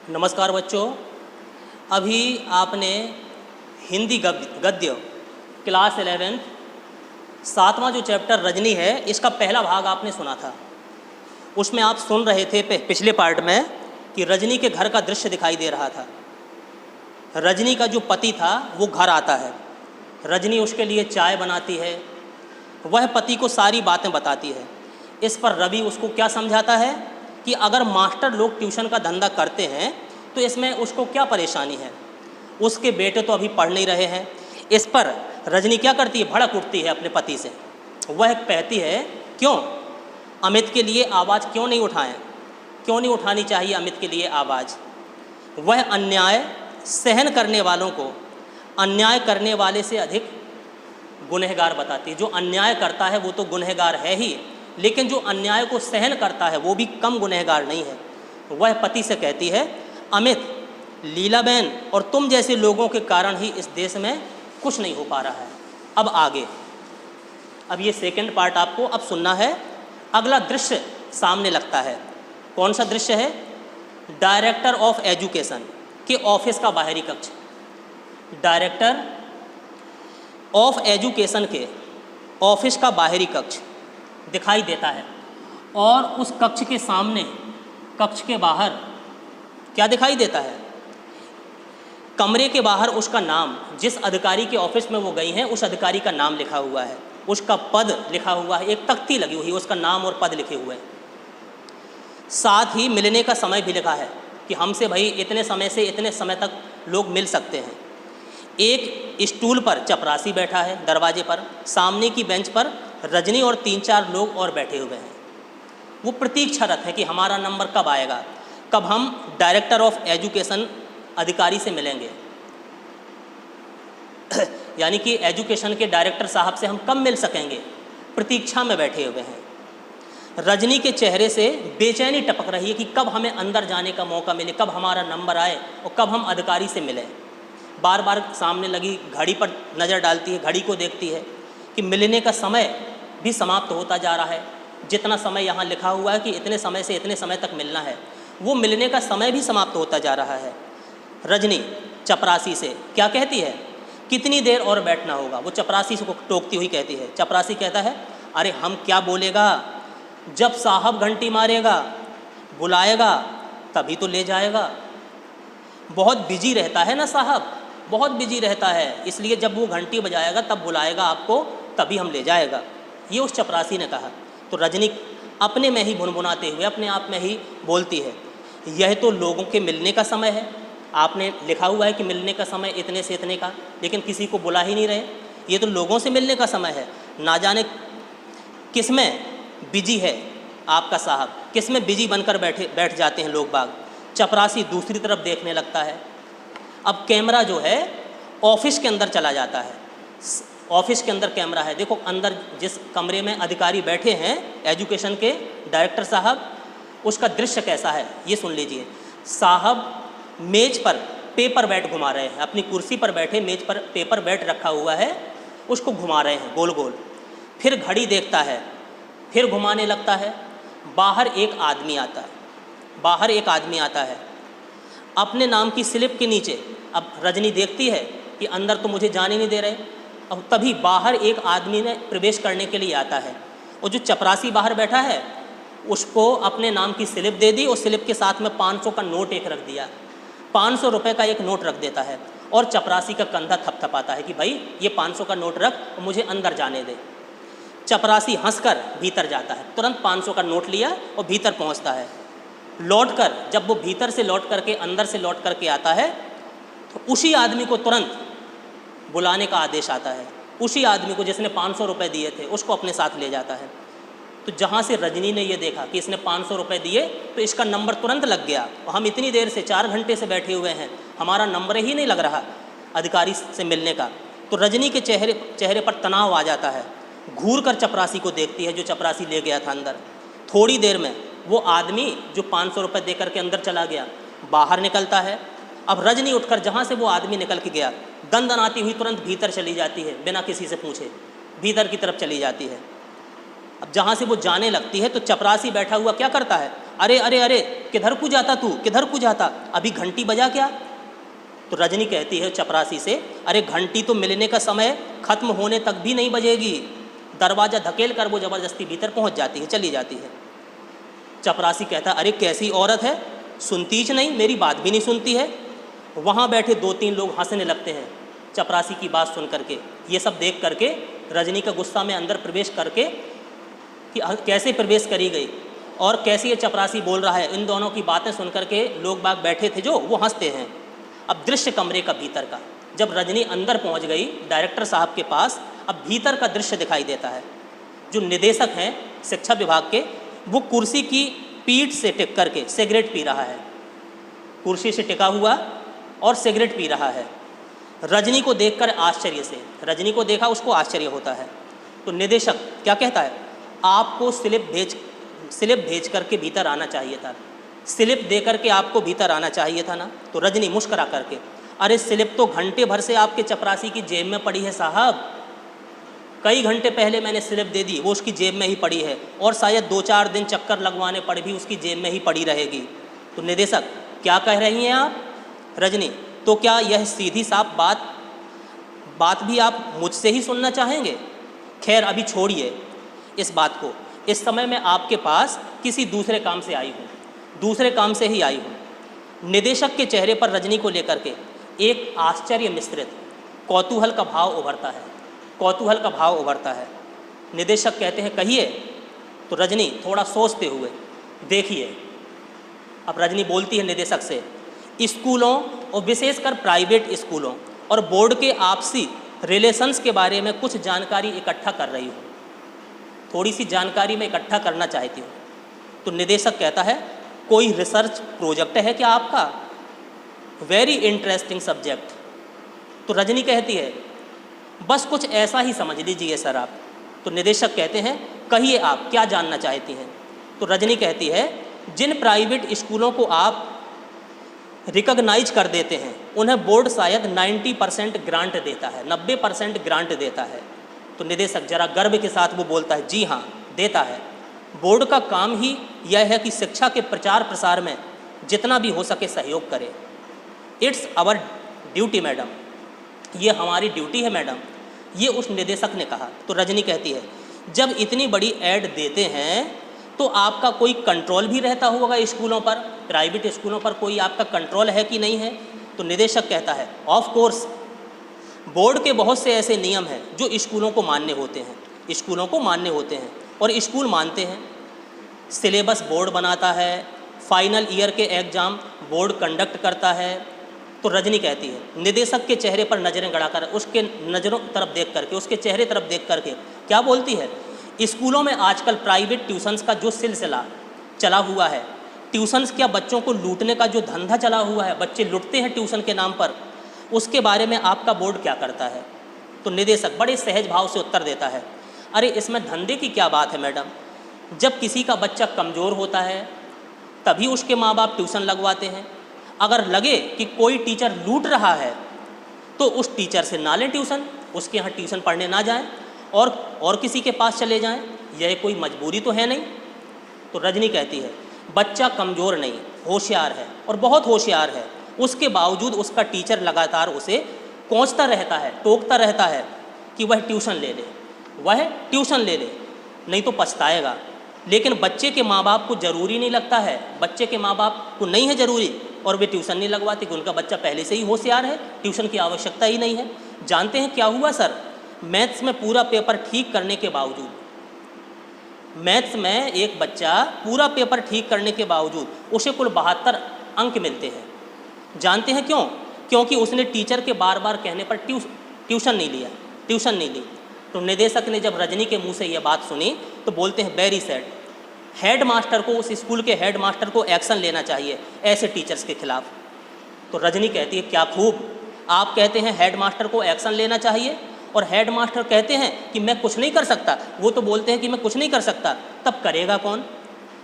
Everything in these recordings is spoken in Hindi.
नमस्कार बच्चों। अभी आपने हिंदी गद्य क्लास 11 सातवां जो चैप्टर रजनी है, इसका पहला भाग आपने सुना था। उसमें आप सुन रहे थे पिछले पार्ट में कि रजनी के घर का दृश्य दिखाई दे रहा था। रजनी का जो पति था वो घर आता है, रजनी उसके लिए चाय बनाती है, वह पति को सारी बातें बताती है। इस पर रवि उसको क्या समझाता है कि अगर मास्टर लोग ट्यूशन का धंधा करते हैं तो इसमें उसको क्या परेशानी है, उसके बेटे तो अभी पढ़ नहीं रहे हैं। इस पर रजनी क्या करती है, भड़क उठती है अपने पति से। वह कहती है क्यों अमित के लिए आवाज़ क्यों नहीं उठाएं, क्यों नहीं उठानी चाहिए अमित के लिए आवाज़। वह अन्याय सहन करने वालों को अन्याय करने वाले से अधिक गुनहगार बताती है। जो अन्याय करता है वो तो गुनहगार है ही, लेकिन जो अन्याय को सहन करता है वो भी कम गुनहगार नहीं है। वह पति से कहती है, अमित, लीलाबेन और तुम जैसे लोगों के कारण ही इस देश में कुछ नहीं हो पा रहा है। अब आगे, अब ये सेकंड पार्ट आपको अब सुनना है। अगला दृश्य सामने लगता है। कौन सा दृश्य है? डायरेक्टर ऑफ एजुकेशन के ऑफिस का बाहरी कक्ष। डायरेक्टर ऑफ एजुकेशन के ऑफिस का बाहरी कक्ष दिखाई देता है और उस कक्ष के सामने, कक्ष के बाहर क्या दिखाई देता है? कमरे के बाहर उसका नाम, जिस अधिकारी के ऑफिस में वो गई हैं उस अधिकारी का नाम लिखा हुआ है, उसका पद लिखा हुआ है, एक तख्ती लगी हुई है, उसका नाम और पद लिखे हुए हैं। साथ ही मिलने का समय भी लिखा है कि हमसे भाई इतने समय से इतने समय तक लोग मिल सकते हैं। एक स्टूल पर चपरासी बैठा है दरवाजे पर, सामने की बेंच पर रजनी और 3-4 लोग और बैठे हुए हैं। वो प्रतीक्षारत है कि हमारा नंबर कब आएगा, कब हम डायरेक्टर ऑफ एजुकेशन अधिकारी से मिलेंगे, यानी कि एजुकेशन के डायरेक्टर साहब से हम कब मिल सकेंगे। प्रतीक्षा में बैठे हुए हैं। रजनी के चेहरे से बेचैनी टपक रही है कि कब हमें अंदर जाने का मौका मिले, कब हमारा नंबर आए और कब हम अधिकारी से मिलें। बार बार सामने लगी घड़ी पर नज़र डालती है, घड़ी को देखती है कि मिलने का समय भी समाप्त होता जा रहा है। जितना समय यहाँ लिखा हुआ है कि इतने समय से इतने समय तक मिलना है, वो मिलने का समय भी समाप्त होता जा रहा है। रजनी चपरासी से क्या कहती है, कितनी देर और बैठना होगा। वो चपरासी को टोकती हुई कहती है। चपरासी कहता है, अरे हम क्या बोलेगा, जब साहब घंटी मारेगा बुलाएगा तभी तो ले जाएगा। बहुत बिजी रहता है ना साहब, बहुत बिजी रहता है, इसलिए जब वो घंटी बजाएगा तब बुलाएगा आपको, तभी हम ले जाएगा। ये उस चपरासी ने कहा। तो रजनी अपने में ही भुनभुनाते हुए अपने आप में ही बोलती है, यह तो लोगों के मिलने का समय है। आपने लिखा हुआ है कि मिलने का समय इतने से इतने का, लेकिन किसी को बुला ही नहीं रहे। ये तो लोगों से मिलने का समय है। ना जाने किस में बिजी है आपका साहब, किस में बिजी बनकर बैठ जाते हैं लोग बाग। चपरासी दूसरी तरफ देखने लगता है। अब कैमरा जो है ऑफिस के अंदर चला जाता है। ऑफिस के अंदर कैमरा है। देखो अंदर जिस कमरे में अधिकारी बैठे हैं एजुकेशन के डायरेक्टर साहब, उसका दृश्य कैसा है ये सुन लीजिए। साहब मेज पर पेपर वेट घुमा रहे हैं, अपनी कुर्सी पर बैठे मेज पर पेपर वेट रखा हुआ है, उसको घुमा रहे हैं गोल गोल। फिर घड़ी देखता है, फिर घुमाने लगता है। बाहर एक आदमी आता है, बाहर एक आदमी आता है अपने नाम की स्लिप के नीचे। अब रजनी देखती है कि अंदर तो मुझे जाने नहीं दे रहे। अब तभी बाहर एक आदमी ने प्रवेश करने के लिए आता है, और जो चपरासी बाहर बैठा है उसको अपने नाम की स्लिप दे दी और स्लिप के साथ में 500 का नोट एक रख दिया। 500 रुपये का एक नोट रख देता है और चपरासी का कंधा थपथपाता है कि भाई ये 500 का नोट रख और मुझे अंदर जाने दे। चपरासी हंसकर भीतर जाता है, तुरंत 500 का नोट लिया और भीतर पहुंचता है। लौटकर जब वो भीतर से लौट करके अंदर से लौट करके आता है तो उसी आदमी को तुरंत बुलाने का आदेश आता है। उसी आदमी को जिसने 500 रुपये दिए थे उसको अपने साथ ले जाता है। तो जहाँ से रजनी ने ये देखा कि इसने 500 रुपये दिए तो इसका नंबर तुरंत लग गया, और हम इतनी देर से 4 घंटे से बैठे हुए हैं, हमारा नंबर ही नहीं लग रहा अधिकारी से मिलने का। तो रजनी के चेहरे पर तनाव आ जाता है। घूर कर चपरासी को देखती है जो चपरासी ले गया था अंदर। थोड़ी देर में वो आदमी जो 500 रुपये दे करके अंदर चला गया बाहर निकलता है। अब रजनी उठकर जहाँ से वो आदमी निकल के गया दंदनाती हुई तुरंत भीतर चली जाती है, बिना किसी से पूछे भीतर की तरफ चली जाती है। अब जहाँ से वो जाने लगती है तो चपरासी बैठा हुआ क्या करता है, अरे अरे अरे किधर को जाता तू, किधर को जाता, अभी घंटी बजा क्या? तो रजनी कहती है चपरासी से, अरे घंटी तो मिलने का समय खत्म होने तक भी नहीं बजेगी। दरवाज़ा धकेल कर वो ज़बरदस्ती भीतर पहुंच जाती है, चली जाती है। चपरासी कहता, अरे कैसी औरत है, सुनतीच नहीं, मेरी बात भी नहीं सुनती है। वहाँ बैठे 2-3 लोग हंसने लगते हैं चपरासी की बात सुन करके। ये सब देख करके रजनी का गुस्सा में अंदर प्रवेश करके कि कैसे प्रवेश करी गई और कैसे ये चपरासी बोल रहा है, इन दोनों की बातें सुन करके लोग बाग बैठे थे जो वो हंसते हैं। अब दृश्य कमरे का भीतर का, जब रजनी अंदर पहुंच गई डायरेक्टर साहब के पास, अब भीतर का दृश्य दिखाई देता है। जो निदेशक हैं शिक्षा विभाग के, वो कुर्सी की पीठ से टिक करके सिगरेट पी रहा है, कुर्सी से टिका हुआ और सिगरेट पी रहा है। रजनी को देखकर आश्चर्य से, रजनी को देखा उसको आश्चर्य होता है। तो निदेशक क्या कहता है, आपको स्लिप भेज करके भीतर आना चाहिए था, स्लिप दे करके आपको भीतर आना चाहिए था ना। तो रजनी मुस्करा करके, अरे स्लिप तो घंटे भर से आपके चपरासी की जेब में पड़ी है साहब, कई घंटे पहले मैंने स्लिप दे दी, वो उसकी जेब में ही पड़ी है और शायद 2-4 दिन चक्कर लगवाने पर भी उसकी जेब में ही पड़ी रहेगी। तो निदेशक क्या कह रही हैं आप? रजनी, तो क्या यह सीधी साफ बात भी आप मुझसे ही सुनना चाहेंगे? खैर अभी छोड़िए इस बात को, इस समय मैं आपके पास किसी दूसरे काम से आई हूँ, दूसरे काम से ही आई हूँ। निदेशक के चेहरे पर रजनी को लेकर के एक आश्चर्य मिश्रित कौतूहल का भाव उभरता है, कौतूहल का भाव उभरता है। निदेशक कहते हैं कहिए। तो रजनी थोड़ा सोचते हुए, देखिए, अब रजनी बोलती है निदेशक से, स्कूलों और विशेषकर प्राइवेट स्कूलों और बोर्ड के आपसी रिलेशंस के बारे में कुछ जानकारी इकट्ठा कर रही हूँ, थोड़ी सी जानकारी मैं इकट्ठा करना चाहती हूँ। तो निदेशक कहता है कोई रिसर्च प्रोजेक्ट है क्या आपका? Very interesting subject. तो रजनी कहती है बस कुछ ऐसा ही समझ लीजिए सर आप। तो निदेशक कहते हैं कहिए आप क्या जानना चाहती हैं? तो रजनी कहती है जिन प्राइवेट स्कूलों को आप रिकॉग्नाइज कर देते हैं उन्हें बोर्ड शायद 90% ग्रांट देता है, 90% ग्रांट देता है। तो निदेशक जरा गर्व के साथ वो बोलता है जी हाँ देता है, बोर्ड का काम ही यह है कि शिक्षा के प्रचार प्रसार में जितना भी हो सके सहयोग करे। इट्स आवर ड्यूटी मैडम, ये हमारी ड्यूटी है मैडम, ये उस निदेशक ने कहा। तो रजनी कहती है जब इतनी बड़ी ऐड देते हैं तो आपका कोई कंट्रोल भी रहता होगा स्कूलों पर, प्राइवेट स्कूलों पर कोई आपका कंट्रोल है कि नहीं है? तो निदेशक कहता है ऑफ कोर्स, बोर्ड के बहुत से ऐसे नियम हैं जो स्कूलों को मान्य होते हैं, स्कूलों को मान्य होते हैं और स्कूल मानते हैं। सिलेबस बोर्ड बनाता है, फाइनल ईयर के एग्ज़ाम बोर्ड कंडक्ट करता है। तो रजनी कहती है निदेशक के चेहरे पर नज़रें गड़ाकर, उसके नज़रों तरफ देख करके, उसके चेहरे तरफ देख करके क्या बोलती है, स्कूलों में आजकल प्राइवेट ट्यूशन्स का जो सिलसिला चला हुआ है, ट्यूशन्स क्या बच्चों को लूटने का जो धंधा चला हुआ है, बच्चे लुटते हैं ट्यूशन के नाम पर, उसके बारे में आपका बोर्ड क्या करता है? तो निदेशक बड़े सहज भाव से उत्तर देता है अरे इसमें धंधे की क्या बात है मैडम, जब किसी का बच्चा कमज़ोर होता है तभी उसके माँ बाप ट्यूशन लगवाते हैं। अगर लगे कि कोई टीचर लूट रहा है तो उस टीचर से ना लें ट्यूशन, उसके यहाँ ट्यूशन पढ़ने ना जाएं और किसी के पास चले जाएं, यह कोई मजबूरी तो है नहीं। तो रजनी कहती है बच्चा कमज़ोर नहीं, होशियार है और बहुत होशियार है, उसके बावजूद उसका टीचर लगातार उसे कोंचता रहता है, टोकता रहता है कि वह ट्यूशन ले ले, वह ट्यूशन ले ले, नहीं तो पछताएगा। लेकिन बच्चे के माँ बाप को ज़रूरी नहीं लगता है, बच्चे के माँ बाप को नहीं है ज़रूरी और वे ट्यूशन नहीं लगवाते कि उनका बच्चा पहले से ही होशियार है, ट्यूशन की आवश्यकता ही नहीं है। जानते हैं क्या हुआ सर, मैथ्स में पूरा पेपर ठीक करने के बावजूद, मैथ्स में एक बच्चा पूरा पेपर ठीक करने के बावजूद उसे कुल 72 अंक मिलते हैं। जानते हैं क्यों? क्योंकि उसने टीचर के बार बार कहने पर ट्यूशन नहीं लिया, ट्यूशन नहीं ली। तो निदेशक ने जब रजनी के मुंह से यह बात सुनी तो बोलते हैं वेरी सैड, हेड मास्टर को, उस स्कूल के हेड मास्टर को एक्शन लेना चाहिए ऐसे टीचर्स के खिलाफ। तो रजनी कहती है क्या खूब, आप कहते हैं हेड मास्टर को एक्शन लेना चाहिए और हेड मास्टर कहते हैं कि मैं कुछ नहीं कर सकता, वो तो बोलते हैं कि मैं कुछ नहीं कर सकता, तब करेगा कौन?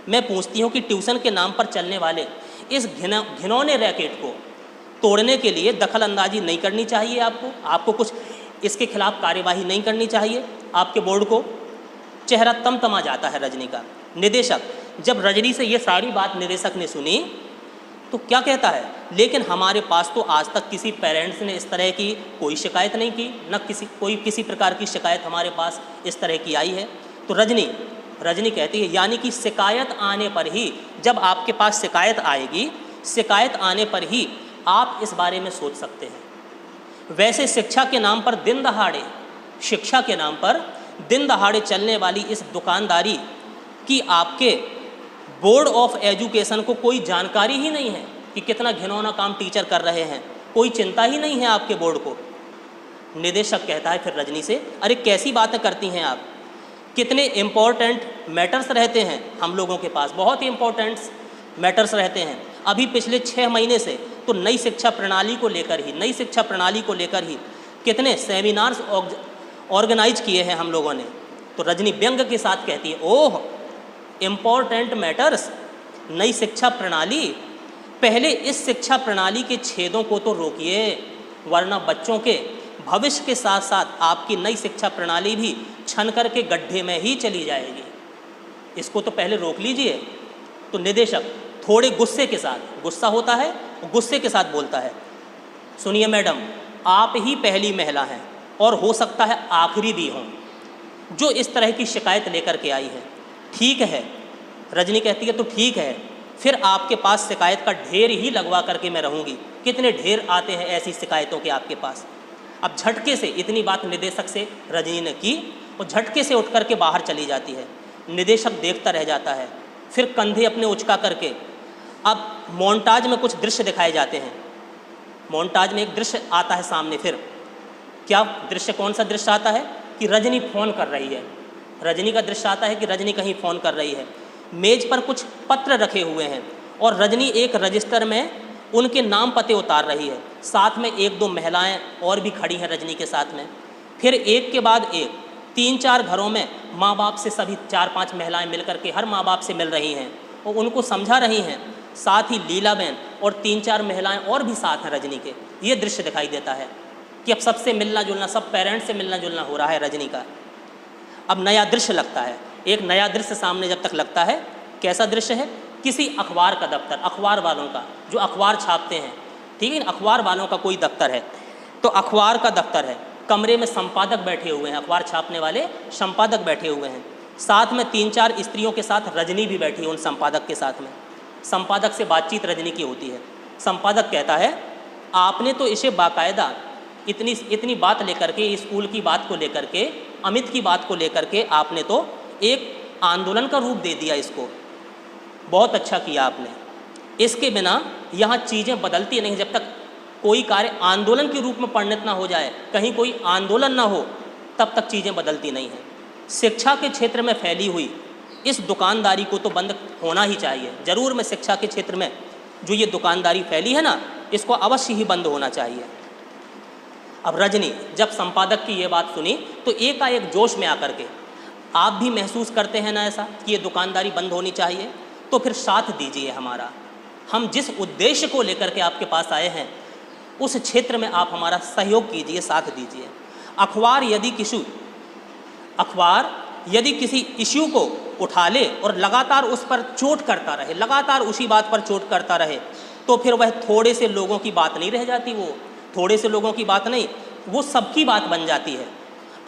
मैं पूछती हूँ कि ट्यूशन के नाम पर चलने वाले इस घिनौने रैकेट को तोड़ने के लिए दखल अंदाजी नहीं करनी चाहिए आपको कुछ इसके खिलाफ कार्यवाही नहीं करनी चाहिए आपके बोर्ड को? चेहरा तमतमा जाता है रजनी का। निदेशक जब रजनी से ये सारी बात निदेशक ने सुनी तो क्या कहता है, लेकिन हमारे पास तो आज तक किसी पेरेंट्स ने इस तरह की कोई शिकायत नहीं की, न किसी प्रकार की शिकायत हमारे पास इस तरह की आई है। तो रजनी कहती है, यानी कि शिकायत आने पर ही, जब आपके पास शिकायत आएगी, शिकायत आने पर ही आप इस बारे में सोच सकते हैं। वैसे शिक्षा के नाम पर दिन दहाड़े चलने वाली इस दुकानदारी की आपके बोर्ड ऑफ एजुकेशन को कोई जानकारी ही नहीं है कि कितना घिनौना काम टीचर कर रहे हैं, कोई चिंता ही नहीं है आपके बोर्ड को। निदेशक कहता है फिर रजनी से, अरे कैसी बातें करती हैं आप, कितने इम्पोर्टेंट मैटर्स रहते हैं हम लोगों के पास, बहुत ही इम्पोर्टेंट मैटर्स रहते हैं। अभी पिछले 6 महीने से तो नई शिक्षा प्रणाली को लेकर ही कितने सेमिनार्स ऑर्गेनाइज किए हैं हम लोगों ने। तो रजनी व्यंग के साथ कहती है, ओह इम्पोर्टेंट मैटर्स, नई शिक्षा प्रणाली, पहले इस शिक्षा प्रणाली के छेदों को तो रोकिए, वरना बच्चों के भविष्य के साथ साथ आपकी नई शिक्षा प्रणाली भी छन कर के गड्ढे में ही चली जाएगी, इसको तो पहले रोक लीजिए। तो निदेशक थोड़े गुस्सा होता है, गुस्से के साथ बोलता है, सुनिए मैडम, आप ही पहली महिला हैं और हो सकता है आखिरी भी हों जो इस तरह की शिकायत लेकर के आई है। ठीक है, रजनी कहती है, तो ठीक है, फिर आपके पास शिकायत का ढेर ही लगवा करके मैं रहूँगी। कितने ढेर आते हैं ऐसी शिकायतों के आपके पास। अब झटके से इतनी बात निदेशक से रजनी ने की और झटके से उठ करके बाहर चली जाती है। निदेशक देखता रह जाता है, फिर कंधे अपने उचका करके, अब मोन्टाज में कुछ दृश्य दिखाए जाते हैं। मोन्टाज में एक दृश्य आता है सामने, फिर क्या दृश्य, कौन सा दृश्य आता है कि रजनी फ़ोन कर रही है। रजनी का दृश्य आता है कि रजनी कहीं फ़ोन कर रही है। मेज़ पर कुछ पत्र रखे हुए हैं और रजनी एक रजिस्टर में उनके नाम पते उतार रही है। साथ में 1-2 महिलाएं और भी खड़ी हैं रजनी के साथ में। फिर एक के बाद एक 3-4 घरों में माँ बाप से सभी 4-5 महिलाएं मिलकर के हर माँ बाप से मिल रही हैं और उनको समझा रही हैं। साथ ही लीलाबेन और 3-4 महिलाएं और भी साथ हैं रजनी के। ये दृश्य दिखाई देता है कि अब सबसे मिलना जुलना, सब पेरेंट्स से मिलना जुलना हो रहा है रजनी का। अब नया दृश्य लगता है, एक नया दृश्य सामने जब तक लगता है, कैसा दृश्य है, किसी अखबार का दफ्तर, अखबार वालों का, जो अखबार छापते हैं, ठीक है, अखबार वालों का कोई दफ्तर है। तो अखबार का दफ्तर है, कमरे में संपादक बैठे हुए हैं, अखबार छापने वाले संपादक बैठे हुए हैं। साथ में 3-4 स्त्रियों के साथ रजनी भी बैठी है उन संपादक के साथ में। संपादक से बातचीत रजनी की होती है। संपादक कहता है, आपने तो इसे बाकायदा इतनी बात लेकर के, स्कूल की बात को लेकर के, अमित की बात को लेकर के आपने तो एक आंदोलन का रूप दे दिया इसको। बहुत अच्छा किया आपने। इसके बिना यहाँ चीज़ें बदलती नहीं, जब तक कोई कार्य आंदोलन के रूप में परिणत ना हो जाए, कहीं कोई आंदोलन ना हो, तब तक चीज़ें बदलती नहीं हैं। शिक्षा के क्षेत्र में फैली हुई इस दुकानदारी को तो बंद होना ही चाहिए। ज़रूर में शिक्षा के क्षेत्र में जो ये दुकानदारी फैली है ना, इसको अवश्य ही बंद होना चाहिए। अब रजनी जब संपादक की ये बात सुनी तो एकाएक जोश में आकर के, आप भी महसूस करते हैं ना ऐसा कि ये दुकानदारी बंद होनी चाहिए, तो फिर साथ दीजिए हमारा। हम जिस उद्देश्य को लेकर के आपके पास आए हैं उस क्षेत्र में आप हमारा सहयोग कीजिए, साथ दीजिए। अखबार यदि किसी इश्यू को उठा ले और लगातार उस पर चोट करता रहे, लगातार उसी बात पर चोट करता रहे, तो फिर वह थोड़े से लोगों की बात नहीं रह जाती। वो थोड़े से लोगों की बात नहीं, वो सबकी बात बन जाती है।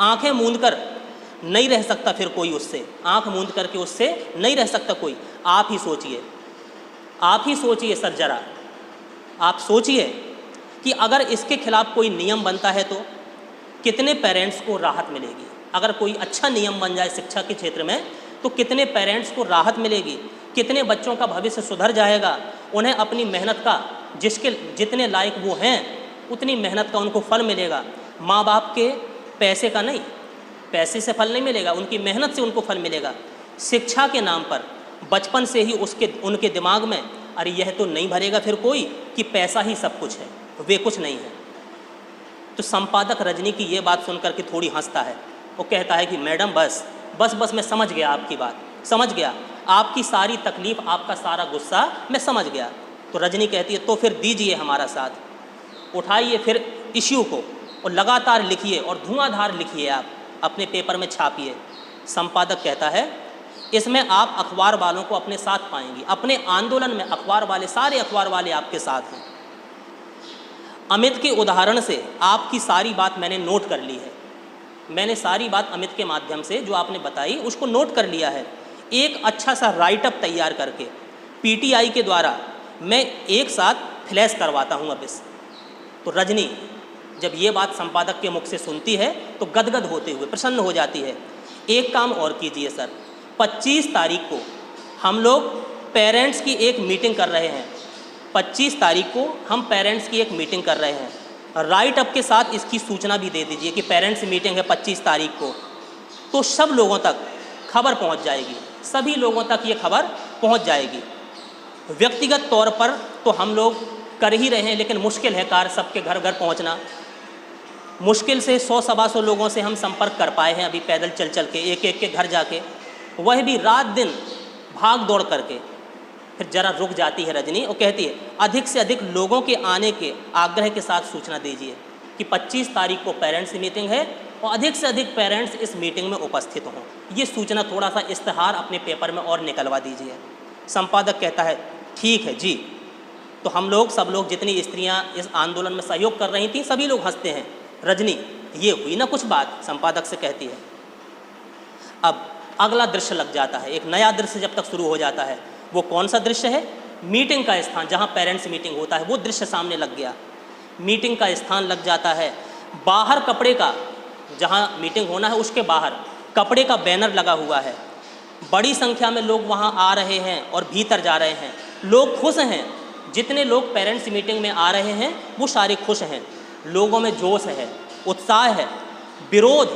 आंखें मूंद कर नहीं रह सकता फिर कोई उससे, आंख मूंद करके उससे नहीं रह सकता कोई। आप ही सोचिए सर, जरा आप सोचिए कि अगर इसके खिलाफ कोई नियम बनता है तो कितने पेरेंट्स को राहत मिलेगी। अगर कोई अच्छा नियम बन जाए शिक्षा के क्षेत्र में तो कितने पेरेंट्स को राहत मिलेगी, कितने बच्चों का भविष्य सुधर जाएगा। उन्हें अपनी मेहनत का, जितने लायक वो हैं उतनी मेहनत का उनको फल मिलेगा। माँ बाप के पैसे का नहीं, पैसे से फल नहीं मिलेगा, उनकी मेहनत से उनको फल मिलेगा। शिक्षा के नाम पर बचपन से ही उनके दिमाग में, अरे यह तो नहीं भरेगा फिर कोई कि पैसा ही सब कुछ है, वे कुछ नहीं है। तो संपादक रजनी की ये बात सुनकर के थोड़ी हंसता है। वो कहता है कि मैडम बस मैं समझ गया आपकी बात, समझ गया आपकी सारी तकलीफ़, आपका सारा गुस्सा मैं समझ गया। तो रजनी कहती है, तो फिर दीजिए हमारा साथ, उठाइए फिर इश्यू को और लगातार लिखिए और धुआंधार लिखिए, आप अपने पेपर में छापिए। संपादक कहता है, इसमें आप अखबार वालों को अपने साथ पाएंगी। अपने आंदोलन में अखबार वाले, सारे अखबार वाले आपके साथ हैं। अमित के उदाहरण से आपकी सारी बात मैंने नोट कर ली है। मैंने सारी बात अमित के माध्यम से जो आपने बताई उसको नोट कर लिया है। एक अच्छा सा राइटअप तैयार करके पीटीआई के द्वारा मैं एक साथ फ्लैश करवाता हूँ अब इस। तो रजनी जब ये बात संपादक के मुख से सुनती है तो गदगद होते हुए प्रसन्न हो जाती है। एक काम और कीजिए सर, 25 तारीख को हम लोग पेरेंट्स की एक मीटिंग कर रहे हैं। 25 तारीख को हम पेरेंट्स की एक मीटिंग कर रहे हैं। राइट अप के साथ इसकी सूचना भी दे दीजिए कि पेरेंट्स मीटिंग है 25 तारीख को, तो सब लोगों तक खबर पहुंच जाएगी, सभी लोगों तक ये खबर पहुंच जाएगी। व्यक्तिगत तौर पर तो हम लोग कर ही रहे हैं, लेकिन मुश्किल है कार्य सबके घर घर पहुंचना। मुश्किल से 100-125 लोगों से हम संपर्क कर पाए हैं अभी पैदल चल चल के, एक एक के घर जाके, वह भी रात दिन भाग दौड़ करके। फिर जरा रुक जाती है रजनी और कहती है अधिक से अधिक लोगों के आने के आग्रह के साथ सूचना दीजिए कि 25 तारीख को पेरेंट्स मीटिंग है और अधिक से अधिक पेरेंट्स इस मीटिंग में उपस्थित हों। ये सूचना थोड़ा सा इश्तहार अपने पेपर में और निकलवा दीजिए। संपादक कहता है ठीक है जी। तो हम लोग सब लोग जितनी स्त्रियां इस आंदोलन में सहयोग कर रही थी सभी लोग हंसते हैं। रजनी ये हुई ना कुछ बात, संपादक से कहती है। अब अगला दृश्य लग जाता है, एक नया दृश्य जब तक शुरू हो जाता है। वो कौन सा दृश्य है? मीटिंग का स्थान, जहाँ पेरेंट्स मीटिंग होता है वो दृश्य सामने लग गया। मीटिंग का स्थान लग जाता है, बाहर कपड़े का, जहाँ मीटिंग होना है उसके बाहर कपड़े का बैनर लगा हुआ है। बड़ी संख्या में लोग वहाँ आ रहे हैं और भीतर जा रहे हैं। लोग खुश हैं, जितने लोग पेरेंट्स मीटिंग में आ रहे हैं वो सारे खुश हैं। लोगों में जोश है, उत्साह है, विरोध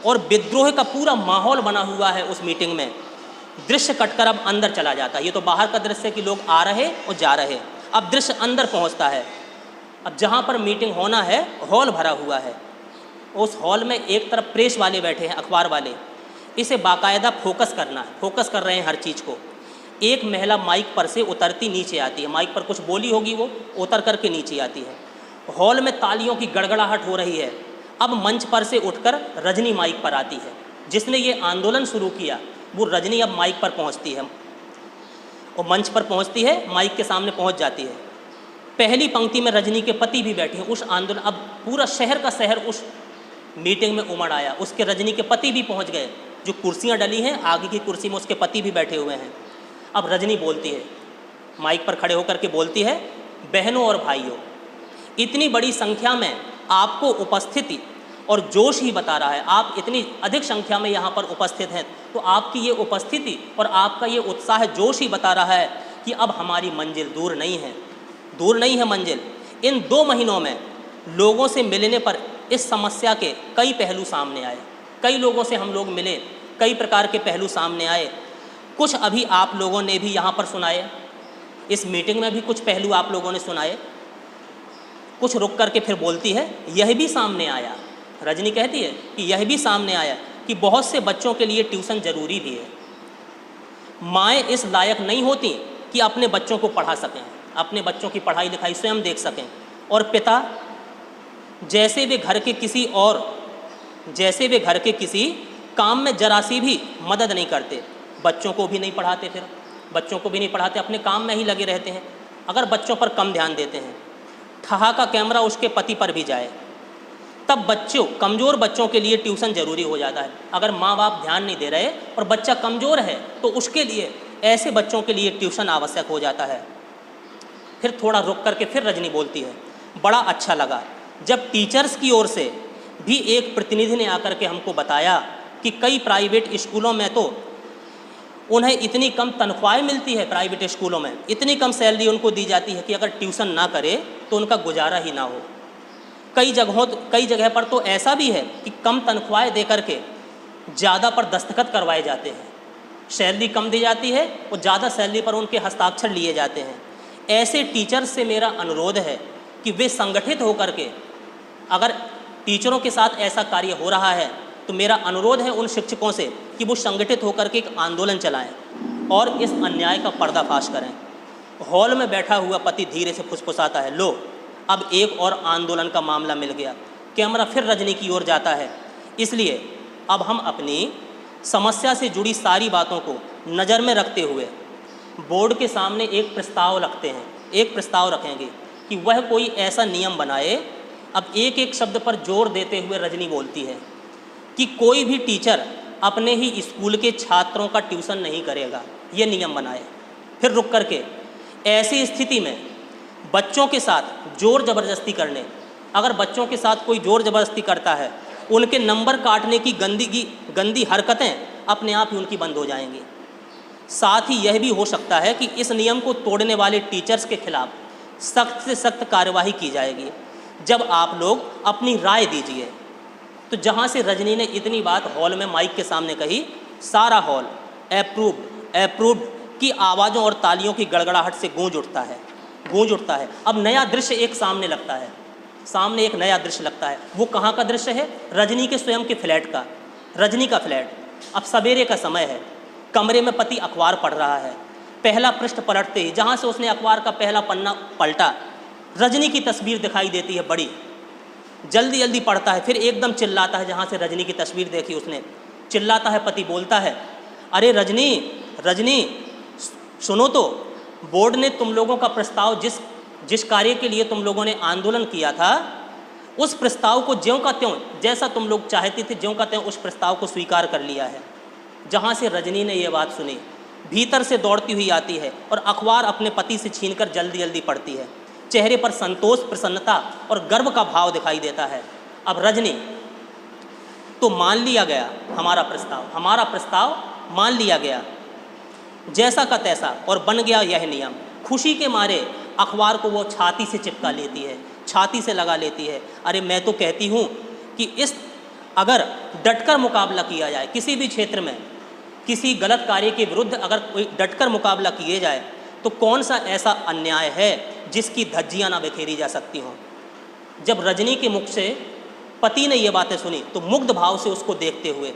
और विद्रोह का पूरा माहौल बना हुआ है उस मीटिंग में। दृश्य कटकर अब अंदर चला जाता है। ये तो बाहर का दृश्य कि लोग आ रहे और जा रहे। अब दृश्य अंदर पहुंचता है। अब जहाँ पर मीटिंग होना है हॉल भरा हुआ है। उस हॉल में एक तरफ प्रेस वाले बैठे हैं, अखबार वाले। इसे बाकायदा फोकस करना है, फोकस कर रहे हैं हर चीज़ को। एक महिला माइक पर से उतरती नीचे आती है, माइक पर कुछ बोली होगी, वो उतर करके नीचे आती है। हॉल में तालियों की गड़गड़ाहट हो रही है। अब मंच पर से उठकर रजनी माइक पर आती है। जिसने ये आंदोलन शुरू किया वो रजनी अब माइक पर पहुंचती है और मंच पर पहुंचती है, माइक के सामने पहुंच जाती है। पहली पंक्ति में रजनी के पति भी बैठे हैं। उस आंदोलन, अब पूरा शहर का शहर उस मीटिंग में उमड़ आया। उसके रजनी के पति भी पहुंच गए। जो कुर्सियां डली हैं आगे की कुर्सी में उसके पति भी बैठे हुए हैं। अब रजनी बोलती है, माइक पर खड़े होकर के बोलती है, बहनों और भाइयों, इतनी बड़ी संख्या में आपको उपस्थिति और जोश ही बता रहा है। आप इतनी अधिक संख्या में यहाँ पर उपस्थित हैं तो आपकी ये उपस्थिति और आपका ये उत्साह, जोश ही बता रहा है कि अब हमारी मंजिल दूर नहीं है, दूर नहीं है मंजिल। इन 2 महीनों में लोगों से मिलने पर इस समस्या के कई पहलू सामने आए। कई लोगों से हम लोग मिले, कई प्रकार के पहलू सामने आए। कुछ अभी आप लोगों ने भी यहाँ पर सुनाए, इस मीटिंग में भी कुछ पहलू आप लोगों ने सुनाए। कुछ रुक करके फिर बोलती है, यह भी सामने आया, रजनी कहती है कि यह भी सामने आया कि बहुत से बच्चों के लिए ट्यूशन ज़रूरी भी है। माएँ इस लायक नहीं होती कि अपने बच्चों को पढ़ा सकें, अपने बच्चों की पढ़ाई लिखाई स्वयं देख सकें। और पिता जैसे वे घर के किसी काम में जरा सी भी मदद नहीं करते, बच्चों को भी नहीं पढ़ाते, फिर बच्चों को भी नहीं पढ़ाते, अपने काम में ही लगे रहते हैं। अगर बच्चों पर कम ध्यान देते हैं, ठहाका कैमरा उसके पति पर भी जाए, तब कमज़ोर बच्चों के लिए ट्यूशन ज़रूरी हो जाता है। अगर माँ बाप ध्यान नहीं दे रहे और बच्चा कमज़ोर है तो उसके लिए, ऐसे बच्चों के लिए ट्यूशन आवश्यक हो जाता है। फिर थोड़ा रुक करके फिर रजनी बोलती है, बड़ा अच्छा लगा जब टीचर्स की ओर से भी एक प्रतिनिधि ने आकर के हमको बताया कि कई प्राइवेट स्कूलों में तो उन्हें इतनी कम तनख्वाहें मिलती है, प्राइवेट स्कूलों में इतनी कम सैलरी उनको दी जाती है कि अगर ट्यूशन ना करे तो उनका गुजारा ही ना हो। कई जगह पर तो ऐसा भी है कि कम तनख्वाहें दे करके ज़्यादा पर दस्तखत करवाए जाते हैं। सैलरी कम दी जाती है और ज़्यादा सैलरी पर उनके हस्ताक्षर लिए जाते हैं। ऐसे टीचर्स से मेरा अनुरोध है कि वे संगठित होकर के, अगर टीचरों के साथ ऐसा कार्य हो रहा है तो मेरा अनुरोध है उन शिक्षकों से कि वो संगठित होकर के एक आंदोलन चलाएं और इस अन्याय का पर्दाफाश करें। हॉल में बैठा हुआ पति धीरे से फुसफुसाता है, लो अब एक और आंदोलन का मामला मिल गया। कैमरा फिर रजनी की ओर जाता है। इसलिए अब हम अपनी समस्या से जुड़ी सारी बातों को नज़र में रखते हुए बोर्ड के सामने एक प्रस्ताव रखते हैं, एक प्रस्ताव रखेंगे कि वह कोई ऐसा नियम बनाए। अब एक एक शब्द पर जोर देते हुए रजनी बोलती है कि कोई भी टीचर अपने ही स्कूल के छात्रों का ट्यूशन नहीं करेगा, ये नियम बनाए। फिर रुक करके ऐसी स्थिति में बच्चों के साथ जोर ज़बरदस्ती करने, अगर बच्चों के साथ कोई जोर ज़बरदस्ती करता है, उनके नंबर काटने की गंदी हरकतें अपने आप ही उनकी बंद हो जाएंगी। साथ ही यह भी हो सकता है कि इस नियम को तोड़ने वाले टीचर्स के खिलाफ सख्त से सख्त कार्यवाही की जाएगी। जब आप लोग अपनी राय दीजिए। तो जहाँ से रजनी ने इतनी बात हॉल में माइक के सामने कही, सारा हॉल अप्रूव्ड की आवाज़ों और तालियों की गड़गड़ाहट से गूंज उठता है। अब नया दृश्य एक सामने लगता है, सामने एक नया दृश्य लगता है। वो कहाँ का दृश्य है? रजनी के स्वयं के फ्लैट का, रजनी का फ्लैट। अब सवेरे का समय है, कमरे में पति अखबार पढ़ रहा है। पहला पृष्ठ पलटते ही जहाँ से उसने अखबार का पहला पन्ना पलटा, रजनी की तस्वीर दिखाई देती है बड़ी। जल्दी जल्दी पढ़ता है, फिर एकदम चिल्लाता है। जहाँ से रजनी की तस्वीर देखी उसने, चिल्लाता है। पति बोलता है, अरे रजनी सुनो तो, बोर्ड ने तुम लोगों का प्रस्ताव जिस कार्य के लिए तुम लोगों ने आंदोलन किया था, उस प्रस्ताव को ज्यों का त्यों, जैसा तुम लोग चाहते थे ज्यों का त्यों उस प्रस्ताव को स्वीकार कर लिया है। जहाँ से रजनी ने ये बात सुनी, भीतर से दौड़ती हुई आती है और अखबार अपने पति से छीनकर जल्दी जल्दी पढ़ती है। चेहरे पर संतोष, प्रसन्नता और गर्व का भाव दिखाई देता है। अब रजनी, तो मान लिया गया हमारा प्रस्ताव मान लिया गया जैसा का तैसा, और बन गया यह नियम। खुशी के मारे अखबार को वो छाती से चिपका लेती है, छाती से लगा लेती है। अरे मैं तो कहती हूँ कि अगर डटकर मुकाबला किया जाए किसी भी क्षेत्र में, किसी गलत कार्य के विरुद्ध अगर कोई डटकर मुकाबला किए जाए, तो कौन सा ऐसा अन्याय है जिसकी धज्जियाँ ना बिखेरी जा सकती हों। जब रजनी के मुख से पति ने ये बातें सुनी तो मुग्ध भाव से उसको देखते हुए,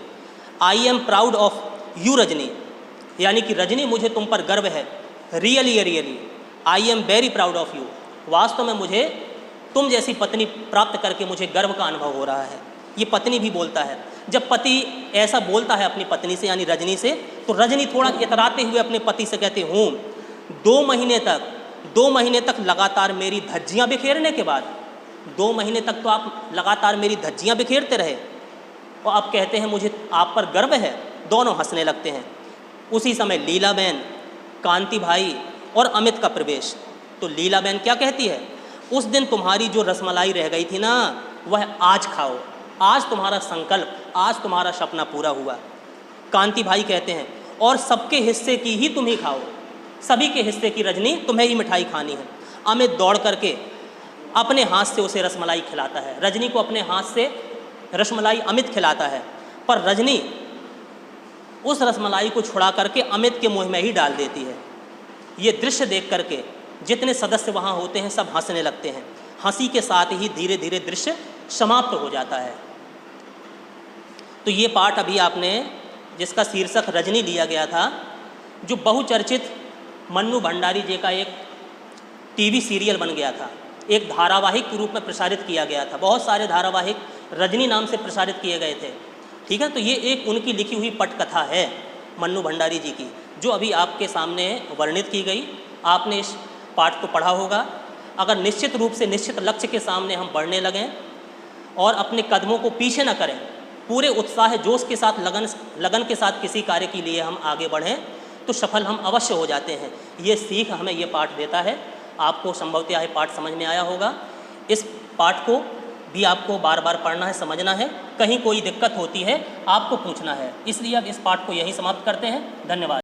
I am proud of you Rajni, यानी कि रजनी मुझे तुम पर गर्व है। Really I am very proud of you, वास्तव में मुझे तुम जैसी पत्नी प्राप्त करके मुझे गर्व का अनुभव हो रहा है। ये पत्नी भी बोलता है। जब पति ऐसा बोलता है अपनी पत्नी से यानी रजनी से, तो रजनी थोड़ा इतराते हुए अपने पति से कहते हूँ, 2 महीने तक लगातार मेरी धज्जियाँ बिखेरने के बाद, 2 महीने तक तो आप लगातार मेरी धज्जियाँ बिखेरते रहे और अब कहते हैं मुझे आप पर गर्व है। दोनों हंसने लगते हैं। उसी समय लीलाबेन, कांति भाई और अमित का प्रवेश। तो लीलाबेन क्या कहती है, उस दिन तुम्हारी जो रसमलाई रह गई थी ना, वह आज खाओ। आज तुम्हारा संकल्प, आज तुम्हारा सपना पूरा हुआ। कांति भाई कहते हैं, और सबके हिस्से की ही तुम ही खाओ, सभी के हिस्से की रजनी तुम्हें ही मिठाई खानी है। अमित दौड़ करके अपने हाथ से उसे रसमलाई खिलाता है। रजनी को अपने हाथ से रसमलाई अमित खिलाता है, पर रजनी उस रसमलाई को छुड़ा करके अमित के मुंह में ही डाल देती है। ये दृश्य देख करके जितने सदस्य वहाँ होते हैं सब हंसने लगते हैं। हंसी के साथ ही धीरे धीरे दृश्य समाप्त हो जाता है। तो ये पाठ अभी आपने, जिसका शीर्षक रजनी लिया गया था, जो बहुचर्चित मन्नू भंडारी जी का एक टीवी सीरियल बन गया था, एक धारावाहिक के रूप में प्रसारित किया गया था। बहुत सारे धारावाहिक रजनी नाम से प्रसारित किए गए थे, ठीक है। तो ये एक उनकी लिखी हुई पटकथा है मन्नू भंडारी जी की, जो अभी आपके सामने वर्णित की गई। आपने इस पाठ को पढ़ा होगा। अगर निश्चित रूप से निश्चित लक्ष्य के सामने हम बढ़ने लगें और अपने कदमों को पीछे न करें, पूरे उत्साह जोश के साथ लगन के साथ किसी कार्य के लिए हम आगे बढ़ें, तो सफल हम अवश्य हो जाते हैं। ये सीख हमें ये पाठ देता है। आपको संभवतः यह पाठ समझ में आया होगा। इस पाठ को भी आपको बार बार पढ़ना है, समझना है। कहीं कोई दिक्कत होती है आपको पूछना है। इसलिए अब इस पाठ को यहीं समाप्त करते हैं। धन्यवाद।